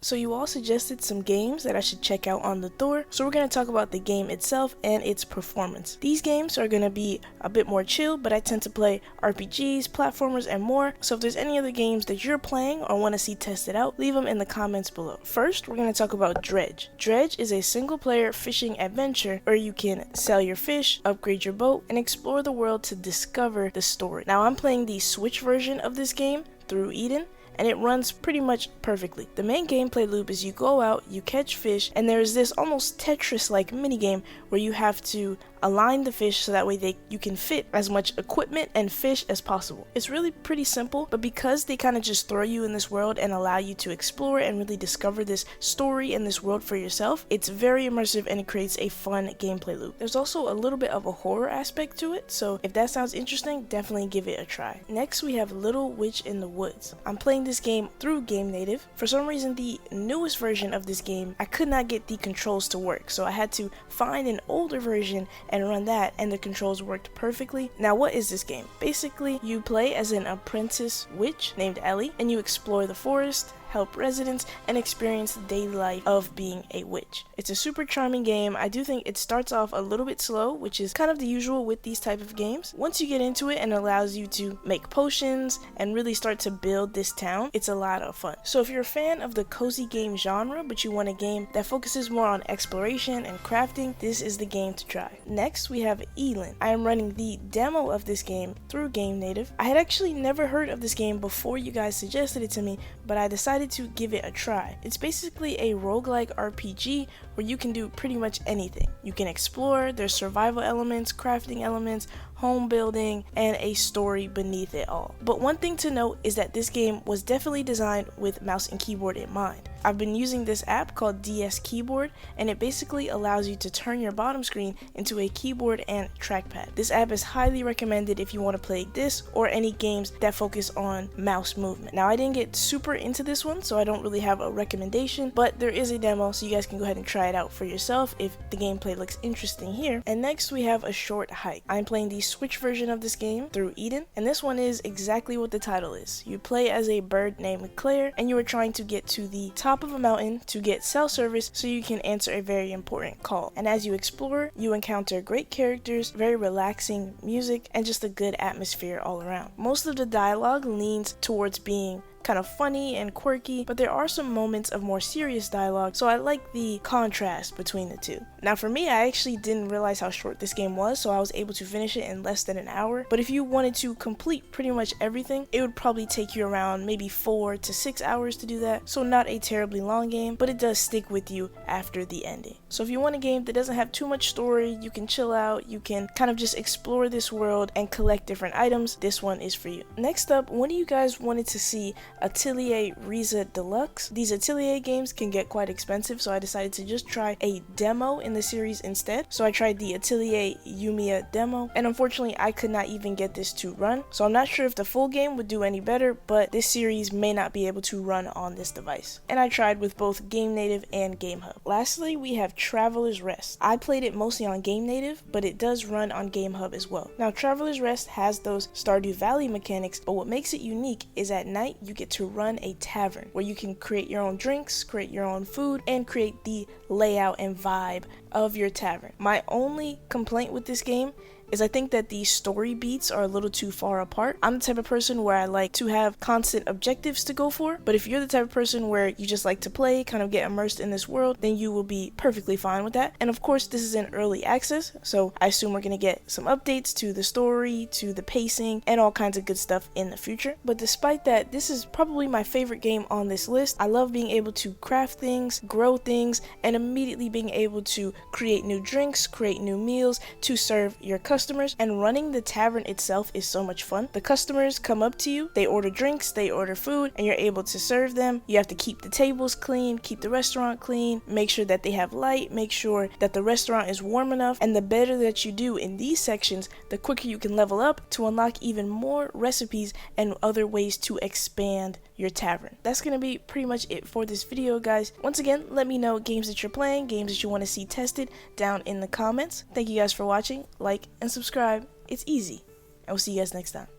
So you all suggested some games that I should check out on the THOR, so we're going to talk about the game itself and its performance. These games are going to be a bit more chill, but I tend to play RPGs, platformers, and more, so if there's any other games that you're playing or want to see tested out, leave them in the comments below. First, we're going to talk about Dredge. Dredge is a single-player fishing adventure where you can sell your fish, upgrade your boat, and explore the world to discover the story. Now, I'm playing the Switch version of this game through Elin, and it runs pretty much perfectly. The main gameplay loop is you go out, you catch fish, and there's this almost Tetris-like minigame where you have to align the fish so that way you can fit as much equipment and fish as possible. It's really pretty simple, but because they kind of just throw you in this world and allow you to explore and really discover this story and this world for yourself, it's very immersive and it creates a fun gameplay loop. There's also a little bit of a horror aspect to it, so if that sounds interesting, definitely give it a try. Next, we have Little Witch in the Woods. I'm playing this game through Game Native. For some reason, the newest version of this game, I could not get the controls to work, so I had to find an older version and run that, and the controls worked perfectly. Now, what is this game? Basically, you play as an apprentice witch named Elin, and you explore the forest, help residents, and experience the daily life of being a witch. It's a super charming game. I do think it starts off a little bit slow, which is kind of the usual with these type of games. Once you get into it and it allows you to make potions and really start to build this town, it's a lot of fun. So if you're a fan of the cozy game genre, but you want a game that focuses more on exploration and crafting, this is the game to try. Next, we have Elin. I am running the demo of this game through Game Native. I had actually never heard of this game before you guys suggested it to me, but I decided to give it a try. It's basically a roguelike RPG where you can do pretty much anything. You can explore, there's survival elements, crafting elements, home building, and a story beneath it all. But one thing to note is that this game was definitely designed with mouse and keyboard in mind. I've been using this app called DS Keyboard, and it basically allows you to turn your bottom screen into a keyboard and trackpad. This app is highly recommended if you want to play this or any games that focus on mouse movement. Now, I didn't get super into this one, so I don't really have a recommendation, but there is a demo, so you guys can go ahead and try it out for yourself if the gameplay looks interesting here. And next, we have A Short Hike. I'm playing the Switch version of this game through Elin, and this one is exactly what the title is. You play as a bird named Claire, and you are trying to get to the top of a mountain to get cell service so you can answer a very important call. And as you explore, you encounter great characters, very relaxing music, and just a good atmosphere all around. Most of the dialogue leans towards being kind of funny and quirky, but there are some moments of more serious dialogue, so I like the contrast between the two. Now for me, I actually didn't realize how short this game was, so I was able to finish it in less than an hour, but if you wanted to complete pretty much everything, it would probably take you around maybe 4 to 6 hours to do that, so not a terribly long game, but it does stick with you after the ending. So if you want a game that doesn't have too much story, you can chill out, you can kind of just explore this world and collect different items, this one is for you. Next up, when do you guys wanted to see Atelier Yumia Deluxe? These Atelier games can get quite expensive, so I decided to just try a demo in the series instead. So I tried the Atelier Yumia demo, and unfortunately I could not even get this to run. So I'm not sure if the full game would do any better, but this series may not be able to run on this device. And I tried with both Game Native and Game Hub. Lastly, we have Traveler's Rest. I played it mostly on Game Native, but it does run on Game Hub as well. Now, Traveler's Rest has those Stardew Valley mechanics, but what makes it unique is at night you get to run a tavern where you can create your own drinks, create your own food, and create the layout and vibe of your tavern. My only complaint with this game is I think that the story beats are a little too far apart. I'm the type of person where I like to have constant objectives to go for, but if you're the type of person where you just like to play, kind of get immersed in this world, then you will be perfectly fine with that. And of course, this is in early access, so I assume we're gonna get some updates to the story, to the pacing, and all kinds of good stuff in the future. But despite that, this is probably my favorite game on this list. I love being able to craft things, grow things, and immediately being able to create new drinks, create new meals to serve your customers. And running the tavern itself is so much fun. The customers come up to you, they order drinks, they order food, and you're able to serve them. You have to keep the tables clean, keep the restaurant clean, make sure that they have light, make sure that the restaurant is warm enough, and the better that you do in these sections, the quicker you can level up to unlock even more recipes and other ways to expand your tavern. That's gonna be pretty much it for this video, guys. Once again, let me know games that you're playing, games that you want to see tested down in the comments. Thank you guys for watching. Like and subscribe. It's easy. And we'll see you guys next time.